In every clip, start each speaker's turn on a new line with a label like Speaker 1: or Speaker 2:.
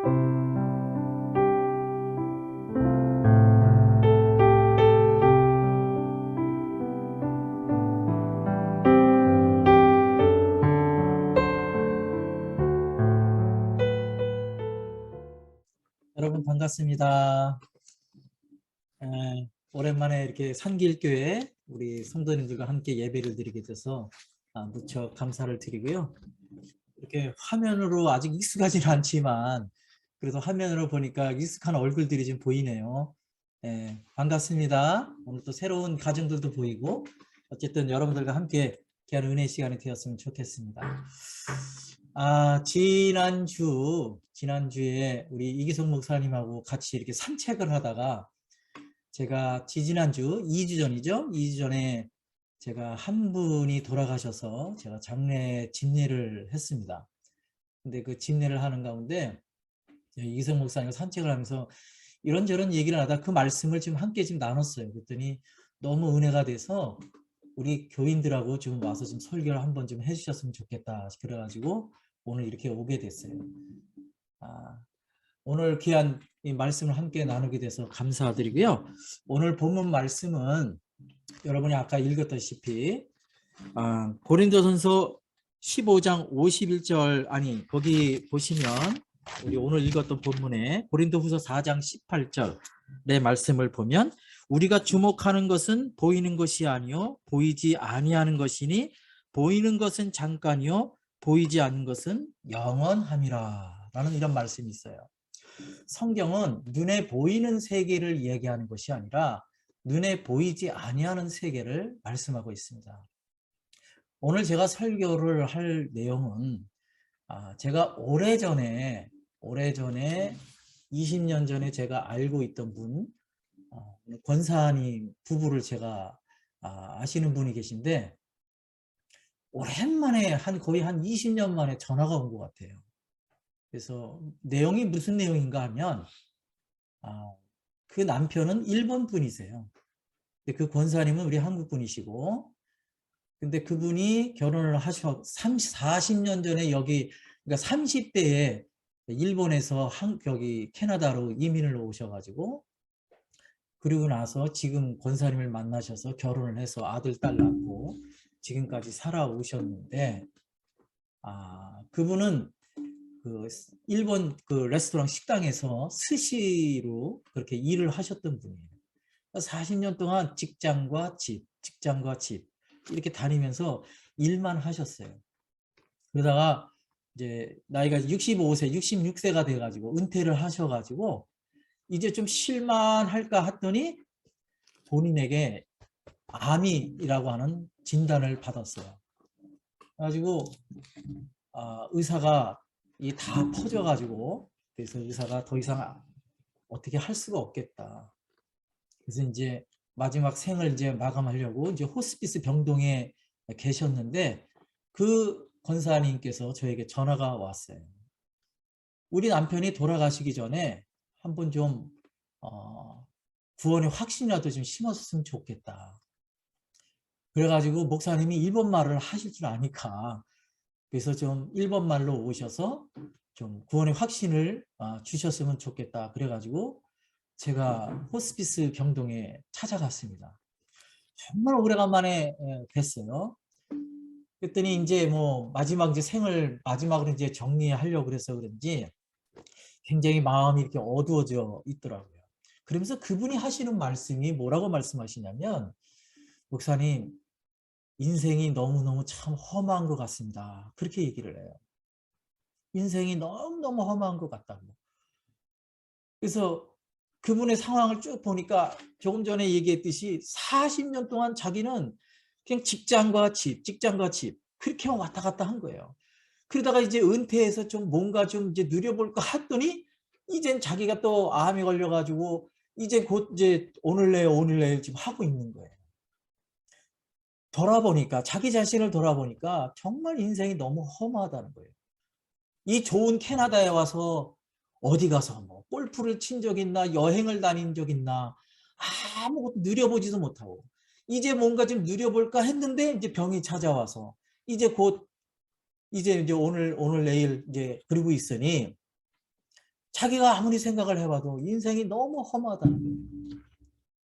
Speaker 1: 여러분 반갑습니다. 오랜만에 이렇게 산길교회 우리 성도님들과 함께 예배를 드리게 돼서 무척 감사를 드리고요. 이렇게 화면으로 아직 익숙하지는 않지만 그래도 화면으로 보니까 익숙한 얼굴들이 좀 보이네요. 반갑습니다. 오늘 또 새로운 가정들도 보이고 어쨌든 여러분들과 함께 귀한 은혜 시간이 되었으면 좋겠습니다. 지난주에 우리 이기성 목사님하고 같이 이렇게 산책을 하다가 제가 지지난주 2주 전이죠. 2주 전에 제가 한 분이 돌아가셔서 제가 장례 집례를 했습니다. 근데 그 집례를 하는 가운데 이기성 목사님과 산책을 하면서 이런저런 얘기를 하다 그 말씀을 지금 함께 지금 나눴어요. 그랬더니 너무 은혜가 돼서 우리 교인들하고 지금 와서 좀 설교를 한번 좀 해주셨으면 좋겠다. 그래가지고 오늘 이렇게 오게 됐어요. 오늘 귀한 이 말씀을 함께 나누게 돼서 감사드리고요. 오늘 본문 말씀은 여러분이 아까 읽었다시피 고린도전서 15장 51절 거기 보시면 우리 오늘 읽었던 본문에 고린도후서 4장 18절의 말씀을 보면 우리가 주목하는 것은 보이는 것이 아니요 보이지 아니하는 것이니 보이는 것은 잠깐이요 보이지 않는 것은 영원함이라 라는 이런 말씀이 있어요. 성경은 눈에 보이는 세계를 얘기하는 것이 아니라 눈에 보이지 아니하는 세계를 말씀하고 있습니다. 오늘 제가 설교를 할 내용은 제가 오래전에 20년 전에 제가 알고 있던 분 권사님 부부를 제가 아시는 분이 계신데 오랜만에 거의 한 20년 만에 전화가 온 것 같아요. 그래서 내용이 무슨 내용인가 하면 그 남편은 일본 분이세요. 근데 그 권사님은 우리 한국 분이시고 근데 그분이 결혼을 하셔 40년 전에 그러니까 30대에 일본에서 여기 캐나다로 이민을 오셔가지고 그리고 나서 지금 권사님을 만나셔서 결혼을 해서 아들 딸 낳고 지금까지 살아오셨는데 그분은 그 일본 그 레스토랑 식당에서 스시로 그렇게 일을 하셨던 분이에요. 40년 동안 직장과 집 이렇게 다니면서 일만 하셨어요. 그러다가 이제 나이가 65세, 66세가 돼가지고 은퇴를 하셔가지고 이제 좀 쉴만할까 했더니 본인에게 암이라고 하는 진단을 받았어요. 그래가지고 의사가 이 다 퍼져가지고 그래서 의사가 더 이상 어떻게 할 수가 없겠다. 그래서 이제 마지막 생을 이제 마감하려고 이제 호스피스 병동에 계셨는데 그 권사님께서 저에게 전화가 왔어요. 우리 남편이 돌아가시기 전에 한번 좀 구원의 확신이라도 좀 심었으면 좋겠다. 그래가지고 목사님이 일본말을 하실 줄 아니까 그래서 좀 일본말로 오셔서 좀 구원의 확신을 주셨으면 좋겠다. 그래가지고 제가 호스피스 병동에 찾아갔습니다. 정말 오래간만에 뵀어요. 그랬더니 이제 뭐 마지막 이제 생을 마지막으로 이제 정리하려고 그래서 그런지 굉장히 마음이 이렇게 어두워져 있더라고요. 그러면서 그분이 하시는 말씀이 뭐라고 말씀하시냐면 목사님 인생이 너무너무 참 험한 것 같습니다. 그렇게 얘기를 해요. 인생이 너무너무 험한 것 같다고. 그래서 그분의 상황을 쭉 보니까 조금 전에 얘기했듯이 40년 동안 자기는 그냥 직장과 집 그렇게만 왔다 갔다 한 거예요. 그러다가 이제 은퇴해서 좀 뭔가 좀 이제 누려볼까 했더니 이젠 자기가 또 암이 걸려가지고 이제 곧 이제 오늘 내일 지금 하고 있는 거예요. 자기 자신을 돌아보니까 정말 인생이 너무 험하다는 거예요. 이 좋은 캐나다에 와서 어디 가서 뭐 골프를 친 적 있나 여행을 다닌 적 있나 아무것도 누려보지도 못하고 이제 뭔가 좀 누려볼까 했는데 이제 병이 찾아와서 이제 오늘 내일 이제 그러고 있으니 자기가 아무리 생각을 해봐도 인생이 너무 험하다는 거예요.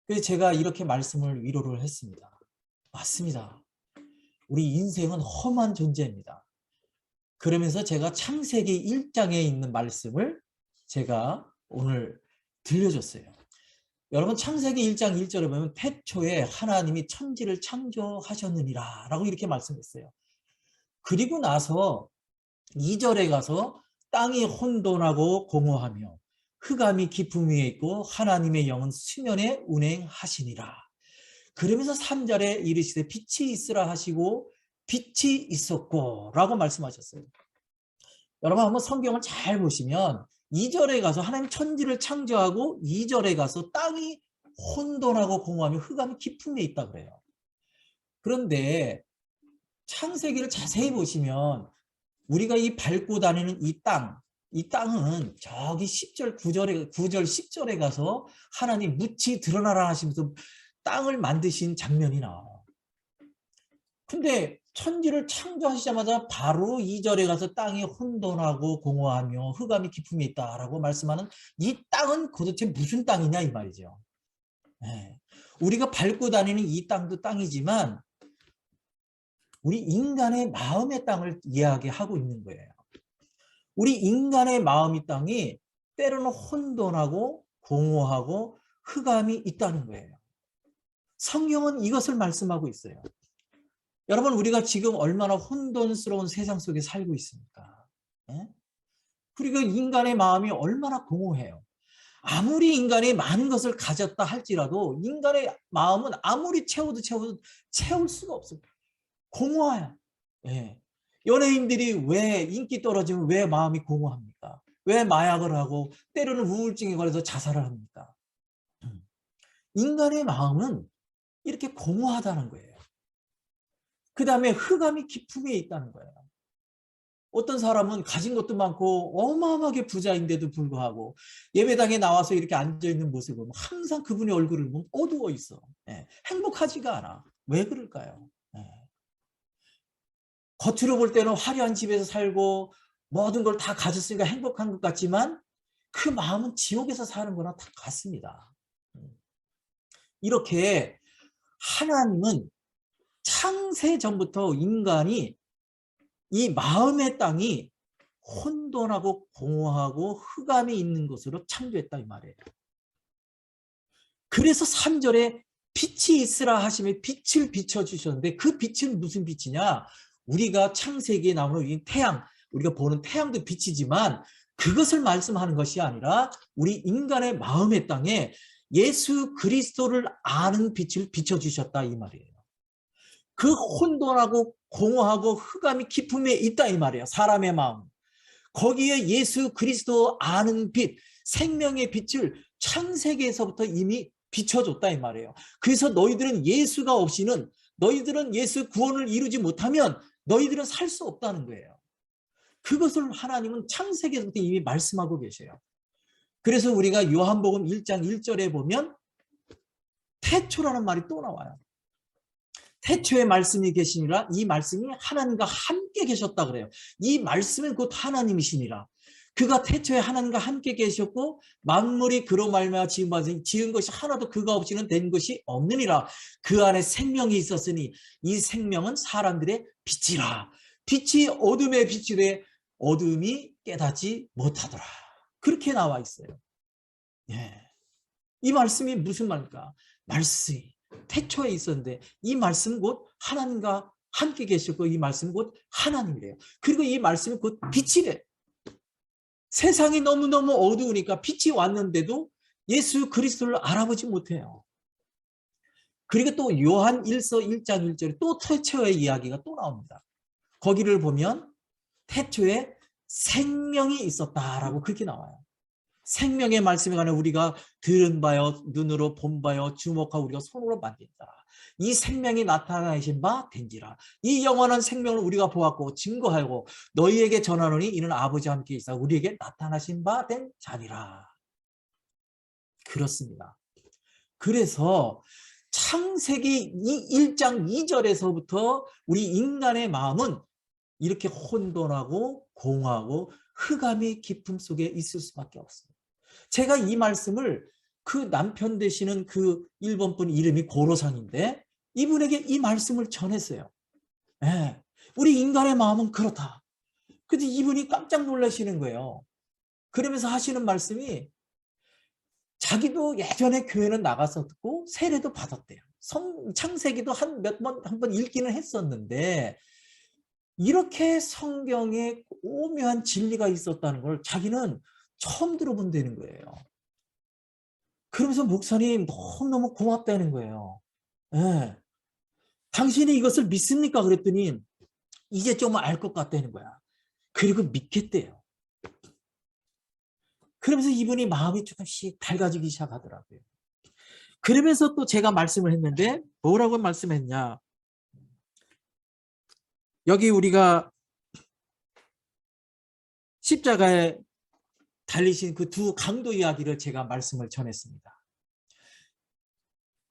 Speaker 1: 그래서 제가 이렇게 말씀을 위로를 했습니다. 맞습니다. 우리 인생은 험한 존재입니다. 그러면서 제가 창세기 1장에 있는 말씀을 제가 오늘 들려줬어요. 여러분 창세기 1장 1절에 보면 태초에 하나님이 천지를 창조하셨느니라 라고 이렇게 말씀했어요. 그리고 나서 2절에 가서 땅이 혼돈하고 공허하며 흑암이 깊음 위에 있고 하나님의 영은 수면에 운행하시니라. 그러면서 3절에 이르시되 빛이 있으라 하시고 빛이 있었고 라고 말씀하셨어요. 여러분 한번 성경을 잘 보시면 2절에 가서 하나님 천지를 창조하고 2절에 가서 땅이 혼돈하고 공허하며 흑암이 깊은 데 있다 그래요. 그런데 창세기를 자세히 보시면 우리가 이 밟고 다니는 이 땅은 저기 10절, 9절, 10절에 가서 하나님 묻히 드러나라 하시면서 땅을 만드신 장면이 나와요. 근데 천지를 창조하시자마자 바로 2절에 가서 땅이 혼돈하고 공허하며 흑암이 깊음에 있다라고 말씀하는 이 땅은 도대체 무슨 땅이냐 이 말이죠. 네. 우리가 밟고 다니는 이 땅도 땅이지만 우리 인간의 마음의 땅을 이야기하고 있는 거예요. 우리 인간의 마음의 땅이 때로는 혼돈하고 공허하고 흑암이 있다는 거예요. 성경은 이것을 말씀하고 있어요. 여러분 우리가 지금 얼마나 혼돈스러운 세상 속에 살고 있습니까? 예? 그리고 인간의 마음이 얼마나 공허해요. 아무리 인간이 많은 것을 가졌다 할지라도 인간의 마음은 아무리 채워도 채울 수가 없어요. 공허해요. 예. 연예인들이 왜 인기 떨어지면 왜 마음이 공허합니까? 왜 마약을 하고 때로는 우울증에 걸려서 자살을 합니까? 인간의 마음은 이렇게 공허하다는 거예요. 그 다음에 흑암이 깊음에 있다는 거예요. 어떤 사람은 가진 것도 많고 어마어마하게 부자인데도 불구하고 예배당에 나와서 이렇게 앉아있는 모습을 보면 항상 그분의 얼굴을 보면 어두워 있어. 예. 행복하지가 않아. 왜 그럴까요? 예. 겉으로 볼 때는 화려한 집에서 살고 모든 걸 다 가졌으니까 행복한 것 같지만 그 마음은 지옥에서 사는 거나 다 같습니다. 이렇게 하나님은 창세 전부터 인간이 이 마음의 땅이 혼돈하고 공허하고 흑암이 있는 것으로 창조했다 이 말이에요. 그래서 3절에 빛이 있으라 하시며 빛을 비춰주셨는데 그 빛은 무슨 빛이냐? 우리가 창세기에 나오는 이 태양, 우리가 보는 태양도 빛이지만 그것을 말씀하는 것이 아니라 우리 인간의 마음의 땅에 예수 그리스도를 아는 빛을 비춰주셨다 이 말이에요. 그 혼돈하고 공허하고 흑암이 깊음에 있다 이 말이에요. 사람의 마음. 거기에 예수 그리스도 아는 빛, 생명의 빛을 창세기에서부터 이미 비춰줬다 이 말이에요. 그래서 너희들은 예수가 없이는 너희들은 예수 구원을 이루지 못하면 너희들은 살 수 없다는 거예요. 그것을 하나님은 창세기에서부터 이미 말씀하고 계셔요. 그래서 우리가 요한복음 1장 1절에 보면 태초라는 말이 또 나와요. 태초에 말씀이 계시니라. 이 말씀이 하나님과 함께 계셨다 그래요. 이 말씀은 곧 하나님이시니라. 그가 태초에 하나님과 함께 계셨고 만물이 그로 말미암아 지은 것이 하나도 그가 없이는 된 것이 없느니라. 그 안에 생명이 있었으니 이 생명은 사람들의 빛이라. 빛이 어둠에 비치되 어둠이 깨닫지 못하더라. 그렇게 나와 있어요. 예. 이 말씀이 무슨 말입니까? 말씀이 태초에 있었는데 이 말씀은 곧 하나님과 함께 계셨고 이 말씀은 곧 하나님이래요. 그리고 이 말씀은 곧 빛이래. 세상이 너무너무 어두우니까 빛이 왔는데도 예수 그리스도를 알아보지 못해요. 그리고 또 요한 1서 1장 1절에 또 태초의 이야기가 또 나옵니다. 거기를 보면 태초에 생명이 있었다라고 그렇게 나와요. 생명의 말씀에 관해 우리가 들은 바요 눈으로 본 바요 주목하고 우리가 손으로 만진다. 이 생명이 나타나신 바 된지라. 이 영원한 생명을 우리가 보았고 증거하고 너희에게 전하노니 이는 아버지와 함께 있어 우리에게 나타나신 바 된 자니라. 그렇습니다. 그래서 창세기 1장 2절에서부터 우리 인간의 마음은 이렇게 혼돈하고 공허하고 흑암의 깊음 속에 있을 수밖에 없어요. 제가 이 말씀을 그 남편 되시는 그 일본 분 이름이 고로상인데 이분에게 이 말씀을 전했어요. 예. 우리 인간의 마음은 그렇다. 근데 이분이 깜짝 놀라시는 거예요. 그러면서 하시는 말씀이 자기도 예전에 교회는 나갔었고 세례도 받았대요. 창세기도 한 번 읽기는 했었는데 이렇게 성경에 오묘한 진리가 있었다는 걸 자기는 처음 들어본다는 거예요. 그러면서 목사님 너무너무 고맙다는 거예요. 예. 당신이 이것을 믿습니까? 그랬더니 이제 좀 알 것 같다는 거야. 그리고 믿겠대요. 그러면서 이분이 마음이 조금씩 밝아지기 시작하더라고요. 그러면서 또 제가 말씀을 했는데 뭐라고 말씀했냐. 여기 우리가 십자가에 달리신 그 두 강도 이야기를 제가 말씀을 전했습니다.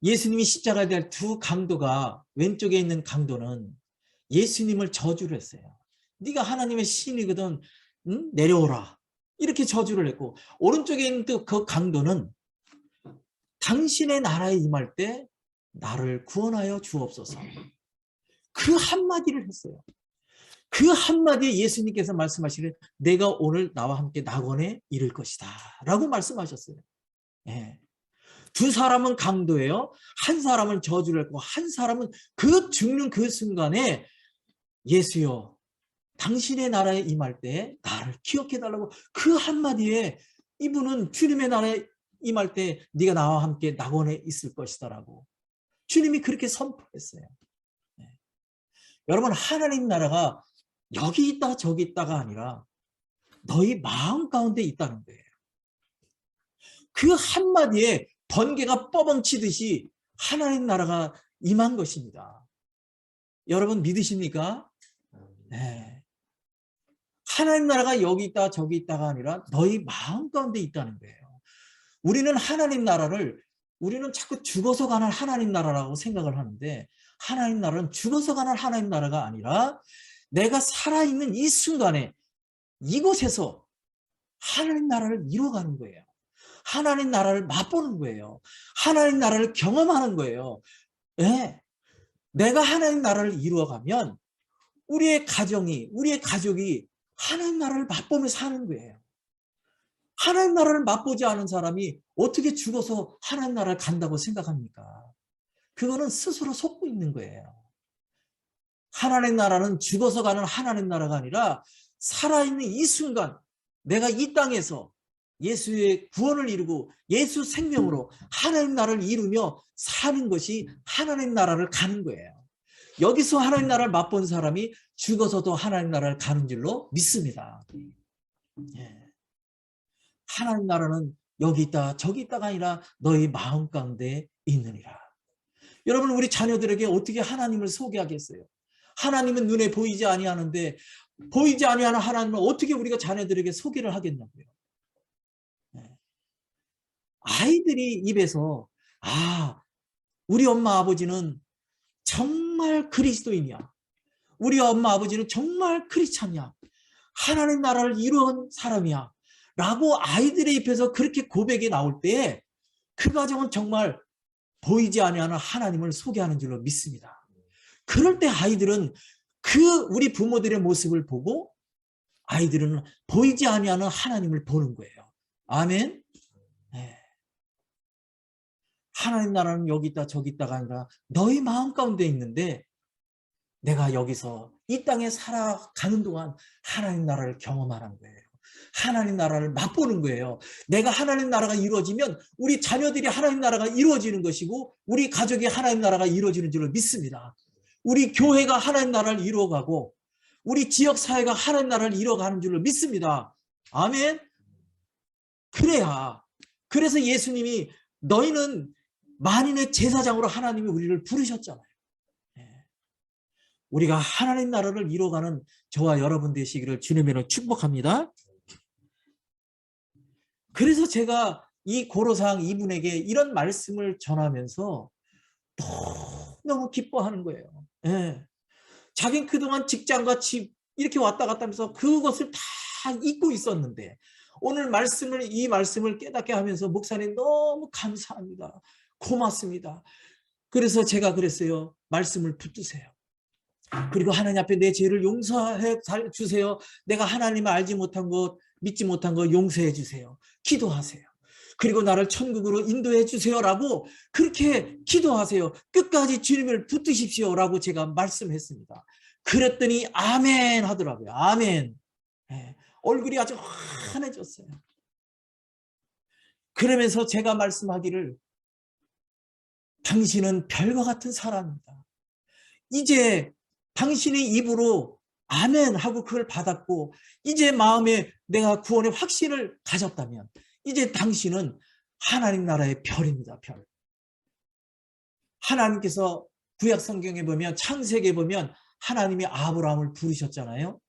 Speaker 1: 예수님이 십자가에 대한 두 강도가 왼쪽에 있는 강도는 예수님을 저주를 했어요. 네가 하나님의 신이거든 내려오라. 이렇게 저주를 했고 오른쪽에 있는 그 강도는 당신의 나라에 임할 때 나를 구원하여 주옵소서. 그 한마디를 했어요. 그 한마디에 예수님께서 말씀하시는 내가 오늘 나와 함께 낙원에 이를 것이다 라고 말씀하셨어요. 예. 두 사람은 강도예요. 한 사람은 저주를 했고 한 사람은 그 죽는 그 순간에 예수여 당신의 나라에 임할 때 나를 기억해달라고 그 한마디에 이분은 주님의 나라에 임할 때 네가 나와 함께 낙원에 있을 것이다 라고 주님이 그렇게 선포했어요. 네. 여러분 하나님 나라가 여기 있다 저기 있다가 아니라 너희 마음 가운데 있다는 거예요. 그 한마디에 번개가 뻐벙치듯이 하나님 나라가 임한 것입니다. 여러분 믿으십니까? 네. 하나님 나라가 여기 있다 저기 있다가 아니라 너희 마음 가운데 있다는 거예요. 우리는 하나님 나라를 우리는 자꾸 죽어서 가는 하나님 나라라고 생각을 하는데 하나님 나라는 죽어서 가는 하나님 나라가 아니라 내가 살아있는 이 순간에 이곳에서 하나님 나라를 이뤄가는 거예요. 하나님 나라를 맛보는 거예요. 하나님 나라를 경험하는 거예요. 네. 내가 하나님 나라를 이루어가면 우리의 가정이 우리의 가족이 하나님 나라를 맛보며 사는 거예요. 하나님 나라를 맛보지 않은 사람이 어떻게 죽어서 하나님 나라를 간다고 생각합니까? 그거는 스스로 속고 있는 거예요. 하나님 나라는 죽어서 가는 하나님 나라가 아니라 살아있는 이 순간 내가 이 땅에서 예수의 구원을 이루고 예수 생명으로 하나님 나라를 이루며 사는 것이 하나님 나라를 가는 거예요. 여기서 하나님 나라를 맛본 사람이 죽어서도 하나님 나라를 가는 줄로 믿습니다. 예. 하나님 나라는 여기 있다 저기 있다가 아니라 너희 마음 가운데 있느니라. 여러분 우리 자녀들에게 어떻게 하나님을 소개하겠어요? 하나님은 눈에 보이지 아니하는데 보이지 아니하는 하나님을 어떻게 우리가 자녀들에게 소개를 하겠냐고요. 네. 아이들이 입에서 아 우리 엄마 아버지는 정말 그리스도인이야. 우리 엄마 아버지는 정말 크리스찬이야. 하나님 나라를 이루은 사람이야. 라고 아이들의 입에서 그렇게 고백이 나올 때 그 가정은 정말 보이지 아니하는 하나님을 소개하는 줄로 믿습니다. 그럴 때 아이들은 그 우리 부모들의 모습을 보고 아이들은 보이지 아니하는 하나님을 보는 거예요. 아멘. 네. 하나님 나라는 여기 있다 저기 있다가 아니라 너희 마음 가운데 있는데 내가 여기서 이 땅에 살아가는 동안 하나님 나라를 경험하는 거예요. 하나님 나라를 맛보는 거예요. 내가 하나님 나라가 이루어지면 우리 자녀들이 하나님 나라가 이루어지는 것이고 우리 가족이 하나님 나라가 이루어지는 줄을 믿습니다. 우리 교회가 하나님 나라를 이루어가고 우리 지역사회가 하나님 나라를 이루어가는 줄을 믿습니다. 아멘. 그래야 그래서 예수님이 너희는 만인의 제사장으로 하나님이 우리를 부르셨잖아요. 우리가 하나님 나라를 이루어가는 저와 여러분 되시기를 주님으로 축복합니다. 그래서 제가 이 고로상 이분에게 이런 말씀을 전하면서 너무 기뻐하는 거예요. 예. 자기는 그동안 직장과 집 이렇게 왔다 갔다 하면서 그것을 다 잊고 있었는데 오늘 이 말씀을 깨닫게 하면서 목사님 너무 감사합니다. 고맙습니다. 그래서 제가 그랬어요. 말씀을 붙드세요. 그리고 하나님 앞에 내 죄를 용서해 주세요. 내가 하나님을 알지 못한 것, 믿지 못한 것 용서해 주세요. 기도하세요. 그리고 나를 천국으로 인도해 주세요라고 그렇게 기도하세요. 끝까지 주님을 붙드십시오라고 제가 말씀했습니다. 그랬더니 아멘 하더라고요. 아멘. 네. 얼굴이 아주 환해졌어요. 그러면서 제가 말씀하기를 당신은 별과 같은 사람입니다. 이제 당신의 입으로 아멘 하고 그걸 받았고 이제 마음에 내가 구원의 확신을 가졌다면 이제 당신은 하나님 나라의 별입니다. 별. 하나님께서 구약 성경에 보면 창세기에 보면 하나님이 아브라함을 부르셨잖아요.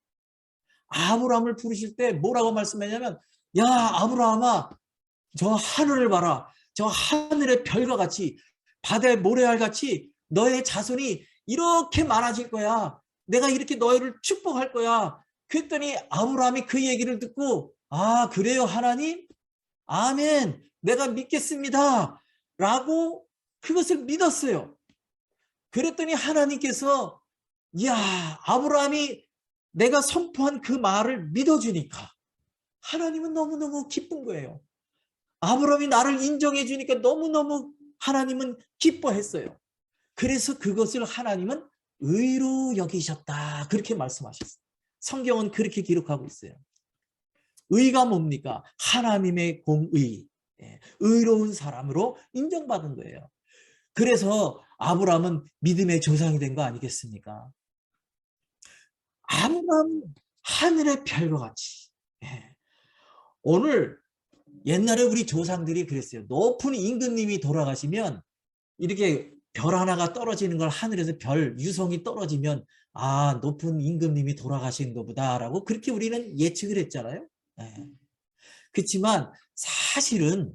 Speaker 1: 아브라함을 부르실 때 뭐라고 말씀하냐면 야 아브라함아 저 하늘을 봐라. 저 하늘의 별과 같이 바다의 모래알 같이 너의 자손이 이렇게 많아질 거야. 내가 이렇게 너희를 축복할 거야. 그랬더니 아브라함이 그 얘기를 듣고 아 그래요 하나님? 아멘 내가 믿겠습니다. 라고 그것을 믿었어요. 그랬더니 하나님께서 이야 아브라함이 내가 선포한 그 말을 믿어주니까 하나님은 너무너무 기쁜 거예요. 아브라함이 나를 인정해 주니까 너무너무 하나님은 기뻐했어요. 그래서 그것을 하나님은 의로 여기셨다. 그렇게 말씀하셨어요. 성경은 그렇게 기록하고 있어요. 의가 뭡니까? 하나님의 공의. 의로운 사람으로 인정받은 거예요. 그래서 아브라함은 믿음의 조상이 된 거 아니겠습니까? 아브라함은 하늘의 별과 같이. 오늘 옛날에 우리 조상들이 그랬어요. 높은 임금님이 돌아가시면 이렇게 별 하나가 떨어지는 걸 하늘에서 별 유성이 떨어지면 아 높은 임금님이 돌아가신 거보다 라고 그렇게 우리는 예측을 했잖아요. 그렇지만 사실은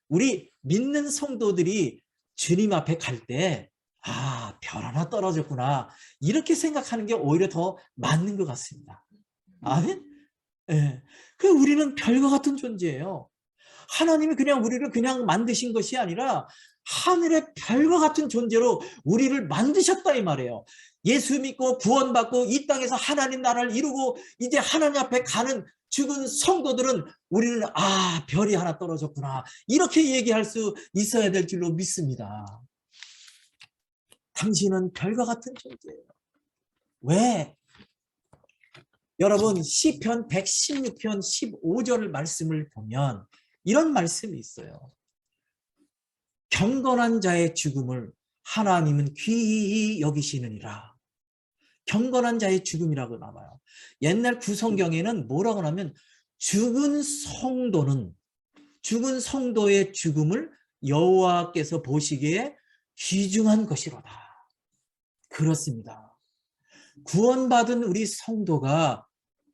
Speaker 1: 우리 믿는 성도들이 주님 앞에 갈 때 아, 별 하나 떨어졌구나 이렇게 생각하는 게 오히려 더 맞는 것 같습니다. 아멘? 예. 그 우리는 별과 같은 존재예요. 하나님이 그냥 우리를 그냥 만드신 것이 아니라 하늘의 별과 같은 존재로 우리를 만드셨다 이 말이에요. 예수 믿고 구원받고 이 땅에서 하나님 나라를 이루고 이제 하나님 앞에 가는 죽은 성도들은 우리는 아 별이 하나 떨어졌구나 이렇게 얘기할 수 있어야 될 줄로 믿습니다. 당신은 별과 같은 존재예요. 왜? 여러분 시편 116편 15절 말씀을 보면 이런 말씀이 있어요. 경건한 자의 죽음을 하나님은 귀히 여기시느니라. 경건한 자의 죽음이라고 나와요. 옛날 구성경에는 뭐라고 하면 죽은 성도의 죽음을 여호와께서 보시기에 귀중한 것이로다. 그렇습니다. 구원받은 우리 성도가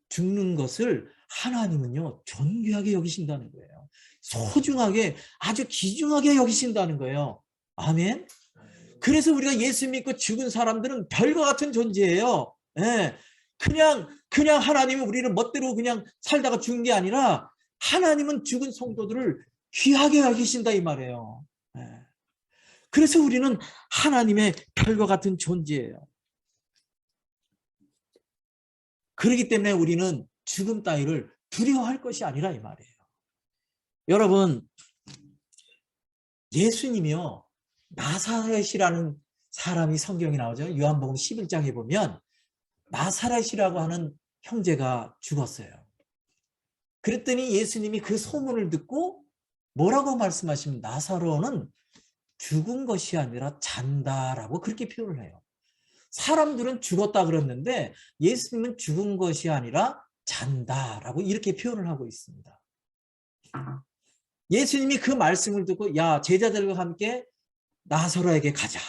Speaker 1: 죽는 것을 하나님은요 존귀하게 여기신다는 거예요. 소중하게 아주 귀중하게 여기신다는 거예요. 아멘. 그래서 우리가 예수 믿고 죽은 사람들은 별과 같은 존재예요. 예. 그냥 하나님은 우리를 멋대로 그냥 살다가 죽은 게 아니라 하나님은 죽은 성도들을 귀하게 여기신다 이 말이에요. 예. 그래서 우리는 하나님의 별과 같은 존재예요. 그렇기 때문에 우리는 죽음 따위를 두려워할 것이 아니라 이 말이에요. 여러분 예수님이요 나사렛이라는 사람이 성경에 나오죠. 요한복음 11장에 보면 나사렛이라고 하는 형제가 죽었어요. 그랬더니 예수님이 그 소문을 듣고 뭐라고 말씀하시면 나사로는 죽은 것이 아니라 잔다라고 그렇게 표현을 해요. 사람들은 죽었다 그랬는데 예수님은 죽은 것이 아니라 잔다라고 이렇게 표현을 하고 있습니다. 예수님이 그 말씀을 듣고 야 제자들과 함께 나사로에게 가자.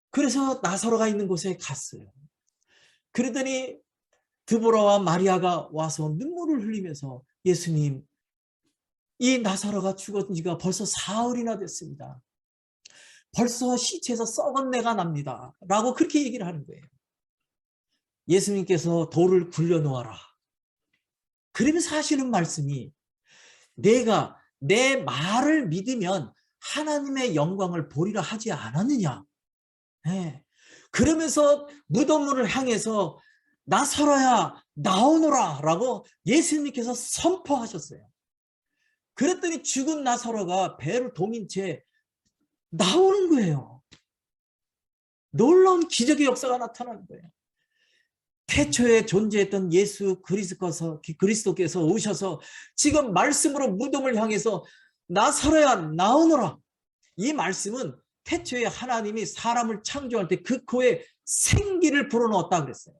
Speaker 1: 그래서 나사로가 있는 곳에 갔어요. 그러더니 드보라와 마리아가 와서 눈물을 흘리면서 예수님 이 나사로가 죽은 지가 벌써 사흘이나 됐습니다. 벌써 시체에서 썩은 내가 납니다. 라고 그렇게 얘기를 하는 거예요. 예수님께서 돌을 굴려 놓아라. 그러면서 하시는 말씀이 내가 내 말을 믿으면 하나님의 영광을 보리라 하지 않았느냐. 네. 그러면서 무덤문을 향해서 나사로야 나오너라 라고 예수님께서 선포하셨어요. 그랬더니 죽은 나사로가 배를 동인 채 나오는 거예요. 놀라운 기적의 역사가 나타나는 거예요. 태초에 존재했던 예수 그리스도께서 오셔서 지금 말씀으로 무덤을 향해서 나사로야 나오너라. 이 말씀은 태초에 하나님이 사람을 창조할 때 그 코에 생기를 불어넣었다 그랬어요.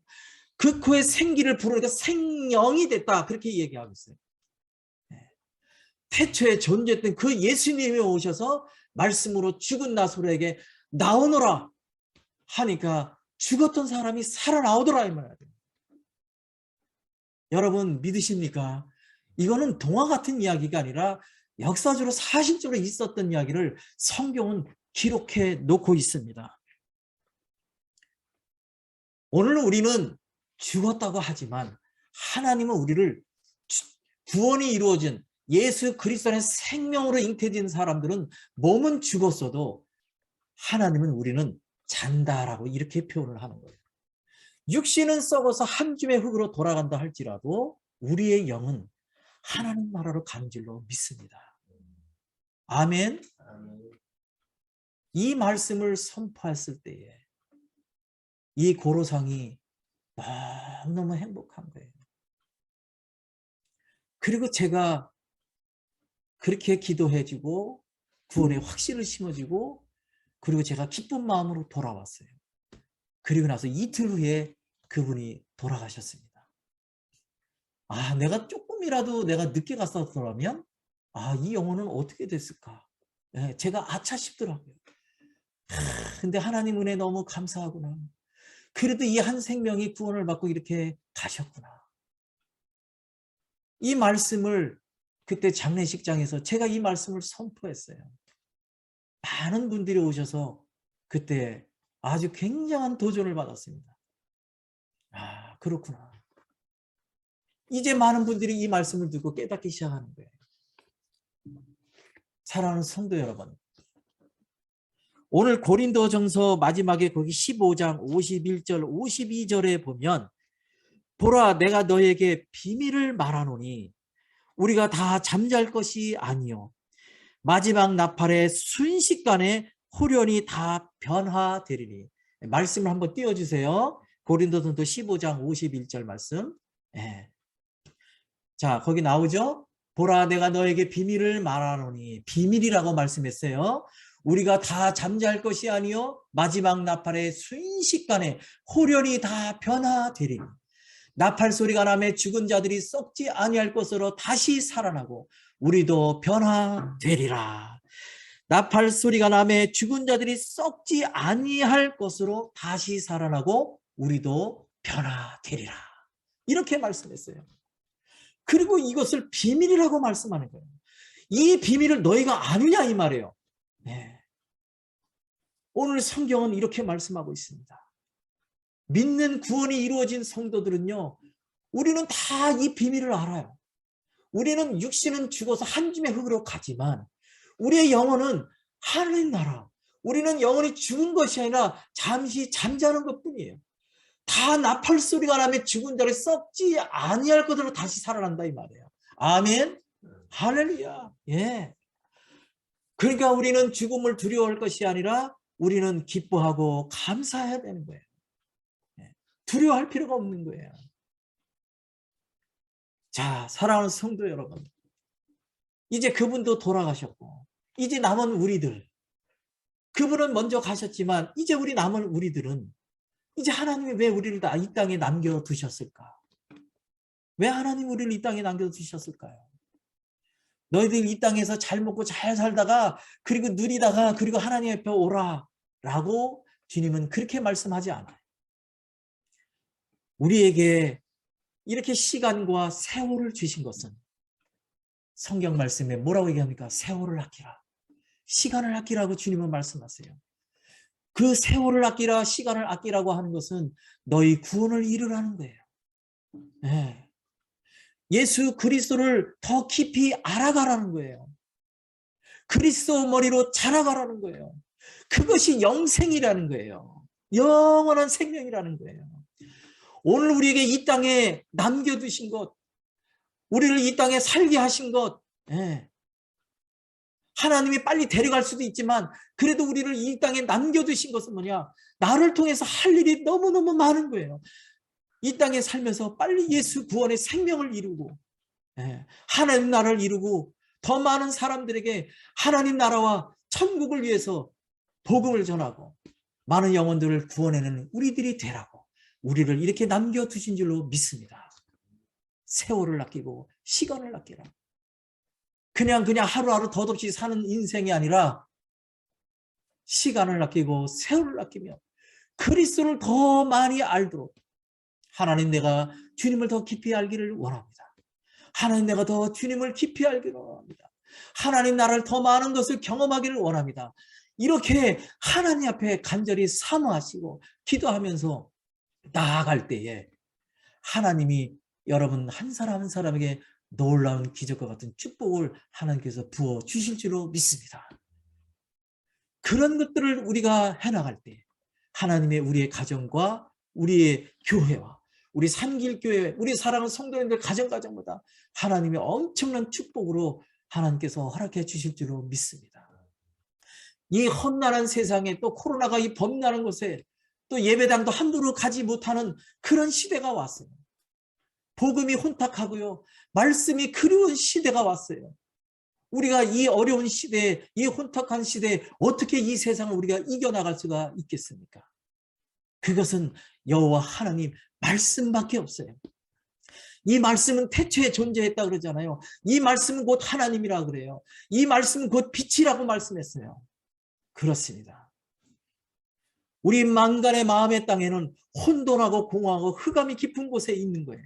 Speaker 1: 그 코에 생기를 불어넣으니까 생명이 됐다 그렇게 얘기하고 있어요. 태초에 존재했던 그 예수님이 오셔서 말씀으로 죽은 나사로에게 나오너라 하니까 죽었던 사람이 살아나오더라 이 말이에요. 여러분 믿으십니까? 이거는 동화 같은 이야기가 아니라 역사적으로 사실적으로 있었던 이야기를 성경은 기록해 놓고 있습니다. 오늘 우리는 죽었다고 하지만 하나님은 우리를 구원이 이루어진 예수 그리스도의 생명으로 잉태된 사람들은 몸은 죽었어도 하나님은 우리는 잔다라고 이렇게 표현을 하는 거예요. 육신은 썩어서 한 줌의 흙으로 돌아간다 할지라도 우리의 영은 하나님 나라로 가는 줄로 믿습니다. 아멘. 이 말씀을 선포했을 때에 이 고로상이 너무너무 행복한 거예요. 그리고 제가 그렇게 기도해주고 구원의 확신을 심어주고 그리고 제가 기쁜 마음으로 돌아왔어요. 그리고 나서 이틀 후에 그분이 돌아가셨습니다. 내가 조금이라도 내가 늦게 갔었더라면 이 영혼은 어떻게 됐을까? 제가 아차 싶더라고요. 근데 하나님 은혜 너무 감사하구나. 그래도 이 한 생명이 구원을 받고 이렇게 가셨구나. 이 말씀을 그때 장례식장에서 제가 이 말씀을 선포했어요. 많은 분들이 오셔서 그때 아주 굉장한 도전을 받았습니다. 그렇구나. 이제 많은 분들이 이 말씀을 듣고 깨닫기 시작하는 거예요. 사랑하는 성도 여러분, 오늘 고린도전서 마지막에 거기 15장 51절 52절에 보면 보라 내가 너에게 비밀을 말하노니 우리가 다 잠잘 것이 아니요 마지막 나팔의 순식간에 홀연히 다 변화되리니. 말씀을 한번 띄워주세요. 고린도전서 15장 51절 말씀. 자, 거기 나오죠? 보라 내가 너에게 비밀을 말하노니. 비밀이라고 말씀했어요. 우리가 다 잠잘 것이 아니요 마지막 나팔의 순식간에 홀연히 다 변화되리니. 나팔 소리가 나매 죽은 자들이 썩지 아니할 것으로 다시 살아나고 우리도 변화되리라. 나팔 소리가 나매 죽은 자들이 썩지 아니할 것으로 다시 살아나고 우리도 변화되리라. 이렇게 말씀했어요. 그리고 이것을 비밀이라고 말씀하는 거예요. 이 비밀을 너희가 아느냐 이 말이에요. 오늘 성경은 이렇게 말씀하고 있습니다. 믿는 구원이 이루어진 성도들은요, 우리는 다 이 비밀을 알아요. 우리는 육신은 죽어서 한 줌의 흙으로 가지만 우리의 영혼은 하나님 나라, 우리는 영혼이 죽은 것이 아니라 잠시 잠자는 것뿐이에요. 다 나팔 소리가 나면 죽은 자를 썩지 아니할 것으로 다시 살아난다 이 말이에요. 아멘. 할렐루야. 그러니까 우리는 죽음을 두려워할 것이 아니라 우리는 기뻐하고 감사해야 되는 거예요. 두려워할 필요가 없는 거예요. 자, 사랑하는 성도 여러분, 이제 그분도 돌아가셨고 이제 남은 우리들, 그분은 먼저 가셨지만 이제 우리 남은 우리들은 이제 하나님이 왜 우리를 다 이 땅에 남겨두셨을까? 왜 하나님 우리를 이 땅에 남겨두셨을까요? 너희들 이 땅에서 잘 먹고 잘 살다가 그리고 누리다가 그리고 하나님 앞에 오라 라고 주님은 그렇게 말씀하지 않아요. 우리에게 이렇게 시간과 세월을 주신 것은 성경 말씀에 뭐라고 얘기합니까? 세월을 아끼라. 시간을 아끼라고 주님은 말씀하세요. 그 세월을 아끼라, 시간을 아끼라고 하는 것은 너희 구원을 이루라는 거예요. 예수 그리스도를 더 깊이 알아가라는 거예요. 그리스도 머리로 자라가라는 거예요. 그것이 영생이라는 거예요. 영원한 생명이라는 거예요. 오늘 우리에게 이 땅에 남겨두신 것, 우리를 이 땅에 살게 하신 것, 예. 하나님이 빨리 데려갈 수도 있지만 그래도 우리를 이 땅에 남겨두신 것은 뭐냐? 나를 통해서 할 일이 너무너무 많은 거예요. 이 땅에 살면서 빨리 예수 구원의 생명을 이루고, 예. 하나님 나라를 이루고 더 많은 사람들에게 하나님 나라와 천국을 위해서 복음을 전하고 많은 영혼들을 구원해내는 우리들이 되라고 우리를 이렇게 남겨두신 줄로 믿습니다. 세월을 아끼고 시간을 아끼라. 그냥 하루하루 덧없이 사는 인생이 아니라 시간을 아끼고 세월을 아끼며 그리스도를 더 많이 알도록 하나님, 내가 주님을 더 깊이 알기를 원합니다. 하나님, 내가 더 주님을 깊이 알기를 원합니다. 하나님, 나를 더 많은 것을 경험하기를 원합니다. 이렇게 하나님 앞에 간절히 사모하시고 기도하면서 나아갈 때에 하나님이 여러분 한 사람 한 사람에게 놀라운 기적과 같은 축복을 하나님께서 부어 주실 줄로 믿습니다. 그런 것들을 우리가 해나갈 때 하나님의 우리의 가정과 우리의 교회와 우리 산길교회, 우리 사랑하는 성도님들 가정마다 하나님의 엄청난 축복으로 하나님께서 허락해 주실 줄로 믿습니다. 이 험난한 세상에 또 코로나가 이 범람한 곳에 또 예배당도 함부로 가지 못하는 그런 시대가 왔어요. 복음이 혼탁하고요. 말씀이 그리운 시대가 왔어요. 우리가 이 어려운 시대에, 이 혼탁한 시대에 어떻게 이 세상을 우리가 이겨나갈 수가 있겠습니까? 그것은 여호와 하나님 말씀밖에 없어요. 이 말씀은 태초에 존재했다 그러잖아요. 이 말씀은 곧 하나님이라 그래요. 이 말씀은 곧 빛이라고 말씀했어요. 그렇습니다. 우리 만간의 마음의 땅에는 혼돈하고 공허하고 흑암이 깊은 곳에 있는 거예요.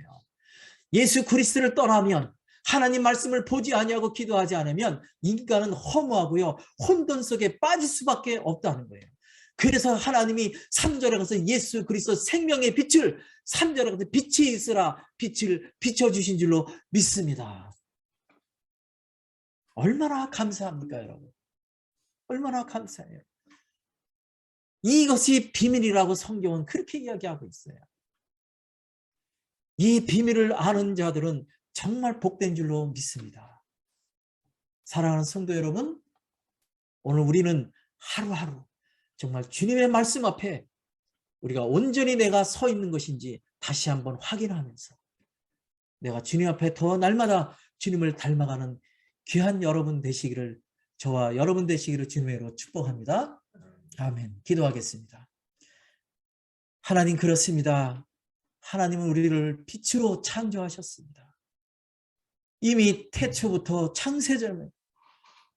Speaker 1: 예수 그리스도를 떠나면, 하나님 말씀을 보지 아니하고 기도하지 않으면 인간은 허무하고요, 혼돈 속에 빠질 수밖에 없다는 거예요. 그래서 하나님이 3절에 가서 예수 그리스도 생명의 빛을 3절에 가서 빛이 있으라 빛을 비춰주신 줄로 믿습니다. 얼마나 감사합니까, 여러분? 얼마나 감사해요. 이것이 비밀이라고 성경은 그렇게 이야기하고 있어요. 이 비밀을 아는 자들은 정말 복된 줄로 믿습니다. 사랑하는 성도 여러분, 오늘 우리는 하루하루 정말 주님의 말씀 앞에 우리가 온전히 내가 서 있는 것인지 다시 한번 확인하면서 내가 주님 앞에 더 날마다 주님을 닮아가는 귀한 여러분 되시기를, 저와 여러분 되시기를 주님으로 축복합니다. 아멘. 기도하겠습니다. 하나님, 그렇습니다. 하나님은 우리를 빛으로 창조하셨습니다. 이미 태초부터 창세전에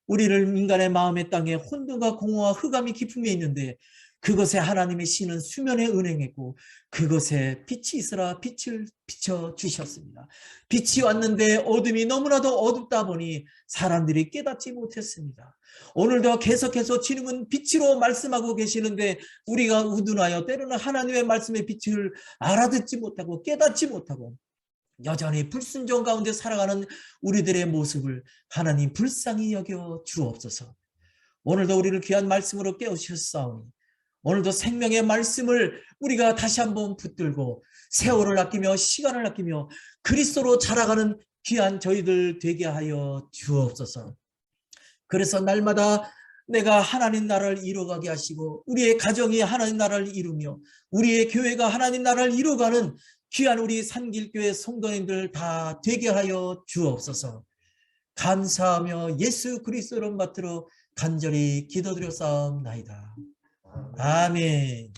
Speaker 1: 우리를 인간의 마음의 땅에 혼돈과 공허와 흑암이 깊음에 있는데 그것에 하나님의 신은 수면에 은행했고 그것에 빛이 있으라 빛을 비춰주셨습니다. 빛이 왔는데 어둠이 너무나도 어둡다 보니 사람들이 깨닫지 못했습니다. 오늘도 계속해서 주님은 빛으로 말씀하고 계시는데 우리가 우둔하여 때로는 하나님의 말씀의 빛을 알아듣지 못하고 깨닫지 못하고 여전히 불순종 가운데 살아가는 우리들의 모습을 하나님 불쌍히 여겨 주옵소서. 오늘도 우리를 귀한 말씀으로 깨우셨사오니 오늘도 생명의 말씀을 우리가 다시 한번 붙들고 세월을 아끼며 시간을 아끼며 그리스도로 자라가는 귀한 저희들 되게 하여 주옵소서. 그래서 날마다 내가 하나님 나라를 이루어가게 하시고 우리의 가정이 하나님 나라를 이루며 우리의 교회가 하나님 나라를 이루어가는 귀한 우리 산길교회 성도님들 다 되게 하여 주옵소서. 감사하며 예수 그리스도 이름 받들어 간절히 기도드렸사옵나이다. 아멘.